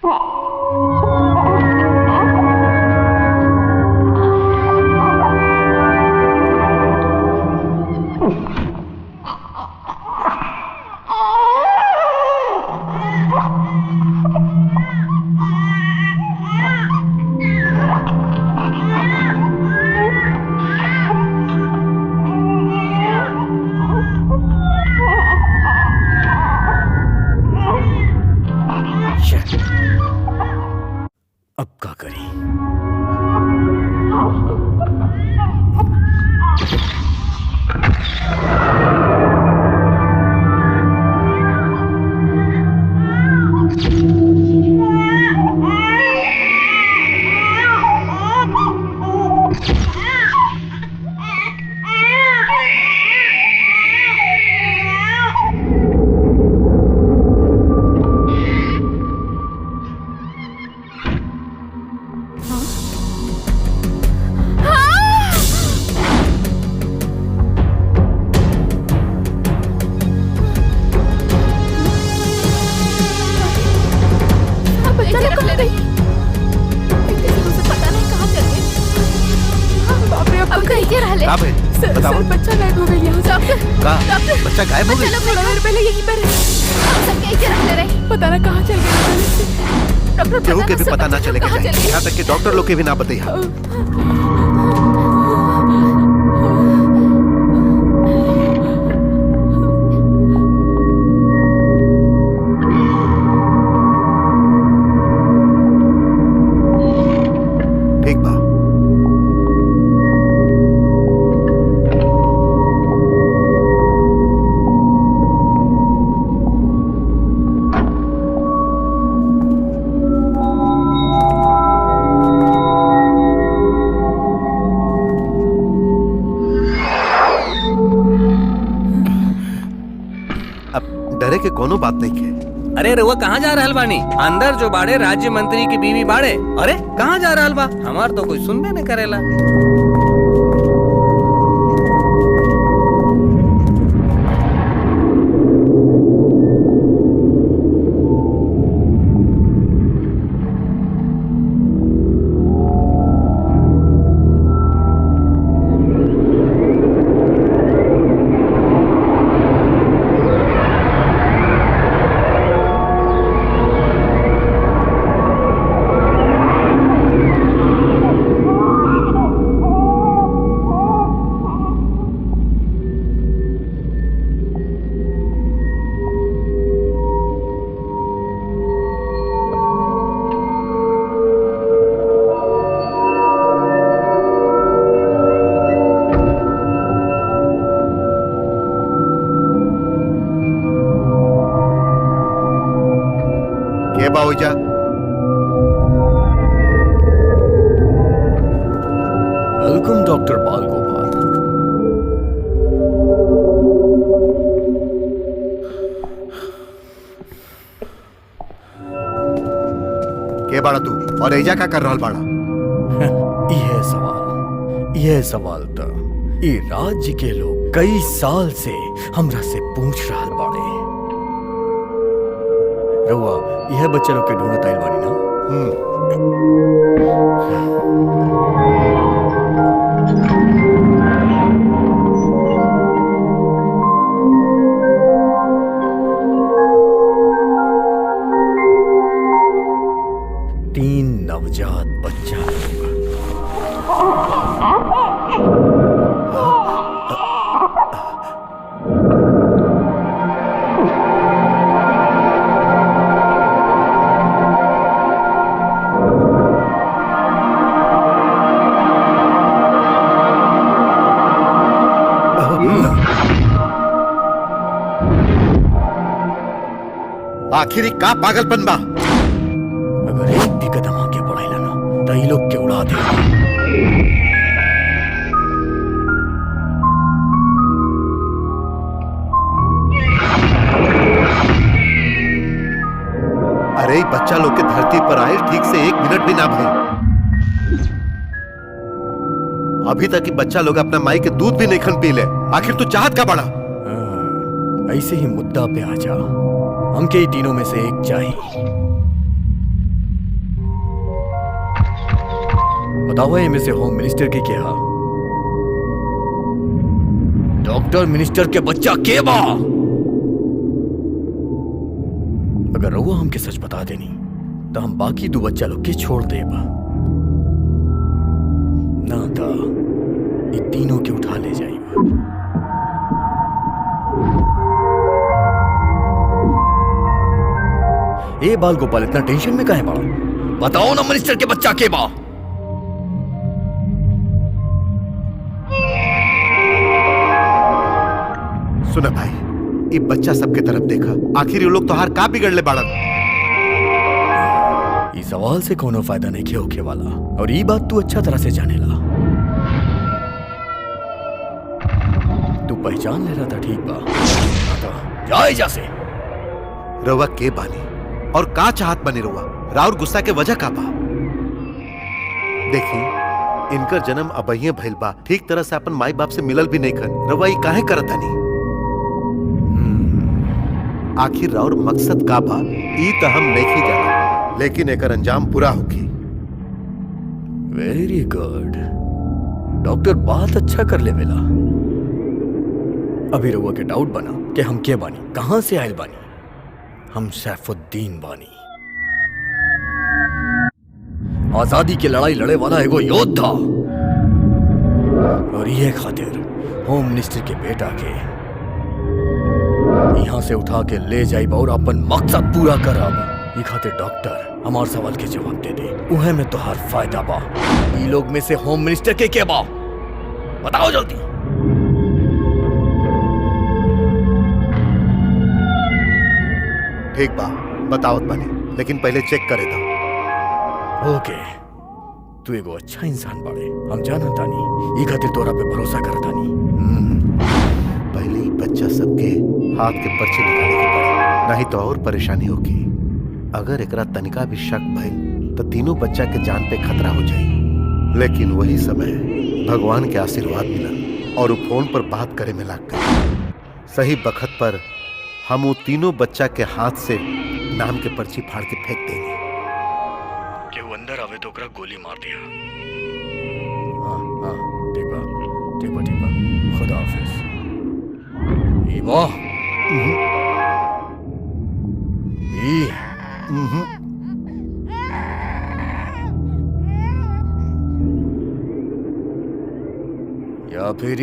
अब क्या करें? बच्चा गायब हो गया। डॉक्टर बच्चा गायब हो गया? थोड़ा देर पहले यहीं पर पता ना कहाँ चल गया। डॉक्टर केहू के भी पता ना चले के जाए, यहाँ तक कि डॉक्टर लोग के भी ना बताइए। डरे के कोनो बात नहीं है। अरे रउआ कहाँ जा रहल बानी? अंदर जो बाड़े राज्य मंत्री की बीवी बाड़े। अरे कहाँ जा रहल बा? हमार तो कोई सुनबे नहीं करेला। बाऊजा वेलकम डॉक्टर बाल गोपाल। के बाड़ा तू और एजा का कर रहल बाड़ा? यह सवाल तो ये राज्य के लोग कई साल से हमरा से पूछ रहल बाड़े। रउआ यह बच्चे लोग के ढूंढत आइल बानी ना? तीन नवजात बच्चा आखिरी का पागलपन बा? अगर एक भी कदम आगे बढ़ाइला ना तो ये लोग के उड़ा दे। अरे बच्चा लोग के धरती पर आए ठीक से 1 मिनट भी ना भइल। अभी तक ही बच्चा लोग अपना माई के दूध भी नहीं खन पी ले। आखिर तू चाहत का बड़ा? ऐसे ही मुद्दा पे आ जा। हमके तीनों में से एक चाहिए। बताओ इनमें से होम मिनिस्टर के क्या? डॉक्टर मिनिस्टर के बच्चा के बा? अगर रहुआ हमके सच बता देनी तो हम बाकी दो बच्चा लोग के छोड़ देब, ना था ये तीनों के उठा ले जाइब। ए बाल गोपाल, इतना टेंशन में काहे पड़ा? बताओ ना मिनिस्टर के बच्चा के बा? सुना भाई, ये बच्चा सबके तरफ देखा, आखिर ये लोग तो हार का बिगड़ले बाड़न। इस सवाल से कोनो फायदा नहीं होके वाला, और ये बात तू अच्छा तरह से जानेला। तू पहचान ले रहा था, ठीक बा? जाए जैसे रवा के बानी और का चाहत बनी रवा, राउर गुस्सा के वजह का बा? देखी, इनकर जन्म अबहिये भइल बा, ठीक तरह से अपन माई बाप से मिलल भी नहीं खन, रवा ये काहे करत हनी? आखिर राउर मकसद का बा ई तो हम नहीं जाना, लेकिन एकर अंजाम पूरा होगी। वेरी गुड, डॉक्टर बात अच्छा कर ले वेला। अभी रहुआ के डाउट बना कि हम के बानी, कहां से आयल बानी? हम सैफुद्दीन बानी, आजादी की लड़ाई लड़े वाला एगो योद्धा, और ये खातिर होम मिनिस्टर के बेटा के यहां से उठा के ले जाइब और अपन मकसद पूरा करब। ये खातिर डॉक्टर हमार सवाल के जवाब दे दे, उहे में तोहार फायदा बा। ये लोग में से होम मिनिस्टर के बा? बताओ जल्दी। ठीक बा, बताओ बने, लेकिन पहले चेक करे था। ओके, तू एगो अच्छा इंसान बाड़े, हम जाना तानी, ये खातिर तोरा पे भरोसा कर तानी। पहले ही बच्चा सबके हाथ के पर्चे निकाले के पड़े, नहीं तो और परेशानी होगी। अगर एकरा तनिका भी शक भइल तो तीनों बच्चा के जान पे खतरा हो जाई। लेकिन वही समय भगवान के आशीर्वाद मिला और वो फोन पर बात करे में लग गई। सही बखत पर हम वो तीनों बच्चा के हाथ से नाम के पर्ची फाड़ के फेंक देंगे। कि वो अंदर आवे तो ओकरा गोली मार दिया। हाँ हाँ, ठीक बा, ठीक बा, ठीक बा, खुदा हाफिज। ई वाह, या फिर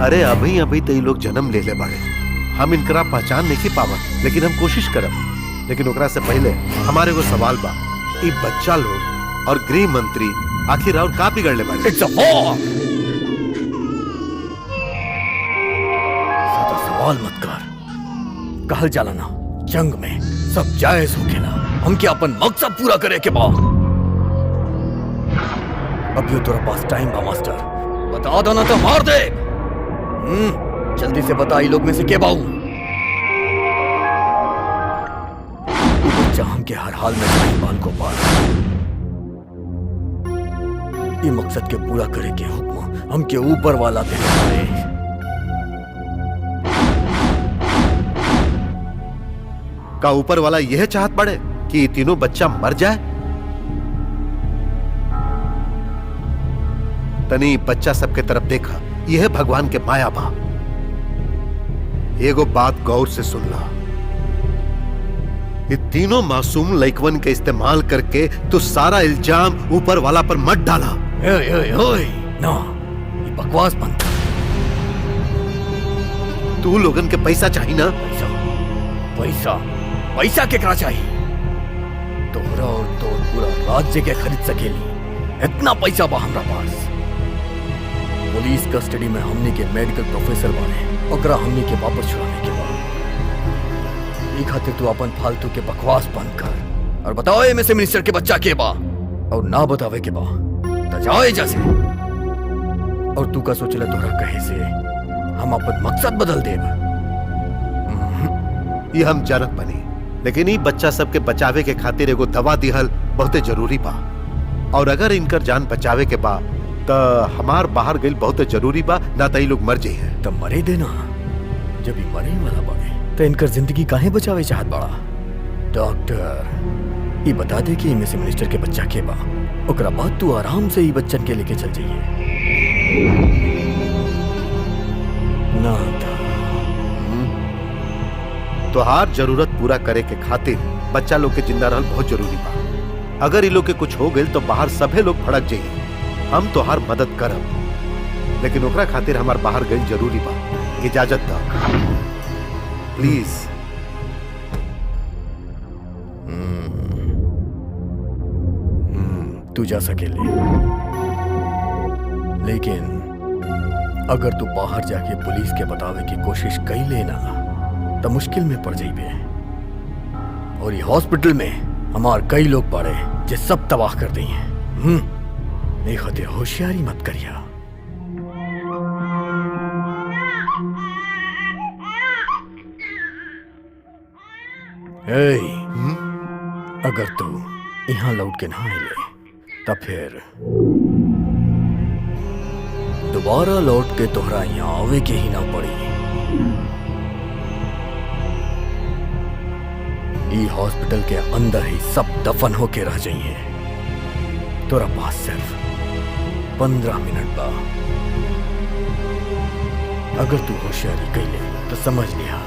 अरे अभी अभी तो ये लोग जन्म ले ले बाड़े, हम इनकरा पहचान नहीं पावत, लेकिन हम कोशिश करब। लेकिन ओकरा से पहले हमारे को सवाल बा, ये बच्चा लोग और गृह मंत्री आखिर और का बिगड़ ले बाड़े? It's a war. ज्यादा सवाल मत कर, कहल जाला ना, जंग में सब जायज होखेला, हमके अपन मकसद पूरा करे के बा। अभी तोरा पास टाइम बा मास्टर, बता दो ना तो मार दे। जल्दी से बता, ये लोग में से के बाऊ? बच्चा हमके हर हाल में चाहिए, बाल को पार। ये मकसद के पूरा करे के हुक्म हमके ऊपर वाला दे रहे। का ऊपर वाला यह चाहत पड़े कि ये तीनों बच्चा मर जाए? तनी बच्चा सबके तरफ देखा, यह भगवान के माया बा। एगो बात गौर से सुन ला, ये तीनों मासूम लइकवन के इस्तेमाल करके तो सारा इल्जाम ऊपर वाला पर मत डाला। ओए, ना, ये बकवास बंद कर। तू लोगन के पैसा चाहिए ना? पैसा, पैसा, पैसा केकरा चाहिए? तोहरा और तोर पूरा राज्य के खरीद सकेली, इतना पैसा बा हमरा पास। पुलिस कस्टडी में हमने के मेडिकल प्रोफेसर बने, ओकरा हमने के वापस छुड़ाने के बाद ई खातिर तू अपन फालतू के बकवास बंद कर और बताओ में से मिनिस्टर के बच्चा के बा, और ना बतावे के बा तो जाओ जैसे। और तू का सोचला तोरा कहे से हम अपन मकसद बदल देब? ये हम जानत बनी, लेकिन ये बच्चा सबके बचावे के खातिर एगो दवा दिहल बहुते जरूरी बा, और अगर इनकर जान बचावे के बा तो हमार बाहर गई बहुत जरूरी बा, ना तो ये लोग मर जाइए। तब मरे देना, जब ही मरे वाला बने तो इनकर जिंदगी काहे बचावे चाहत बड़ा? डॉक्टर ये बता दे कि इनमें से मिनिस्टर के बच्चा के बा, ओकरा बाद तू आराम से ही बच्चन के लेके चल जाइए। ना था। तोहार जरूरत पूरा करे के खातिर बच्चा लोग के जिंदा रहल बहुत जरूरी बा। अगर इ लोग के कुछ हो गइल तो बाहर सभे लोग भड़क जाइए। हम तोहार मदद करब, लेकिन ओकरा खातिर हमार बाहर गइल जरूरी बा। इजाजत दा प्लीज। तू जा सकेले, लेकिन अगर तू बाहर जाके पुलिस के बतावे की कोशिश कई लेना तो मुश्किल में पड़ जाइबे। और ये हॉस्पिटल में हमार कई लोग पड़े जे सब तबाह कर दी हैं। नहीं खातिर होशियारी मत करिया। अगर तू यहाँ लौट के ना आइले तब फिर दोबारा लौट के तोहरा यहाँ आवे के ही ना पड़ी। ई हॉस्पिटल के अंदर ही सब दफन होके रह जाइए। तोरा पास सिर्फ 15 मिनट बा। अगर तू होशियारी कैले तो समझ लिया।